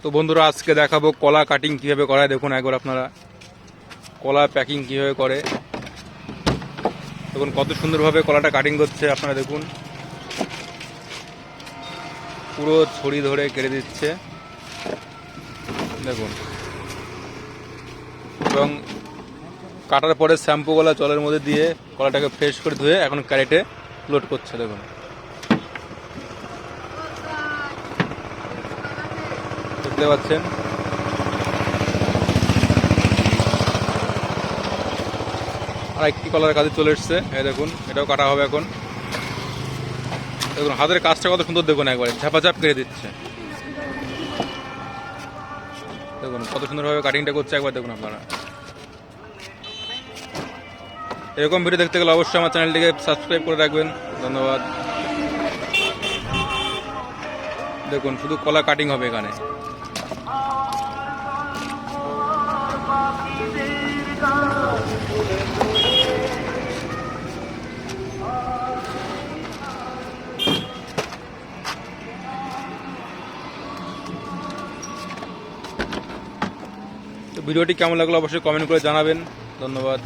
তো বন্ধুরা আজকে দেখাবো কলা কাটিং কিভাবে করা হয়। দেখুন একবার আপনারা কলা প্যাকিং কিভাবে করে। দেখুন কত সুন্দরভাবে কলাটা কাটিং করছে, আপনারা দেখুন পুরো ছড়ি ধরে কেটে দিচ্ছে দেখুন। এবং কাটার পরে শ্যাম্পু কলা জলের মধ্যে দিয়ে কলাটাকে ফ্রেশ করে ধুয়ে এখন ক্যারেটে লোড করছে দেখুন। দেখতে পাচ্ছেন আর একটি কলার কাজে চলে এসছে, এই দেখুন এটাও কাটা হবে এখন। দেখুন হাতের কাজটা কত সুন্দর, দেখুন একবারে ঝাপাঝাপ কেটে দিচ্ছে। দেখুন কত সুন্দরভাবে কাটিংটা করছে, একবার দেখুন আপনারা। এরকম ভিডিও দেখতে গেলে অবশ্যই আমার চ্যানেলটিকে সাবস্ক্রাইব করে রাখবেন। ধন্যবাদ। দেখুন শুধু কলা কাটিং হবে এখানে। তো ভিডিওটি কেমন লাগলো অবশ্যই কমেন্ট করে জানাবেন। ধন্যবাদ।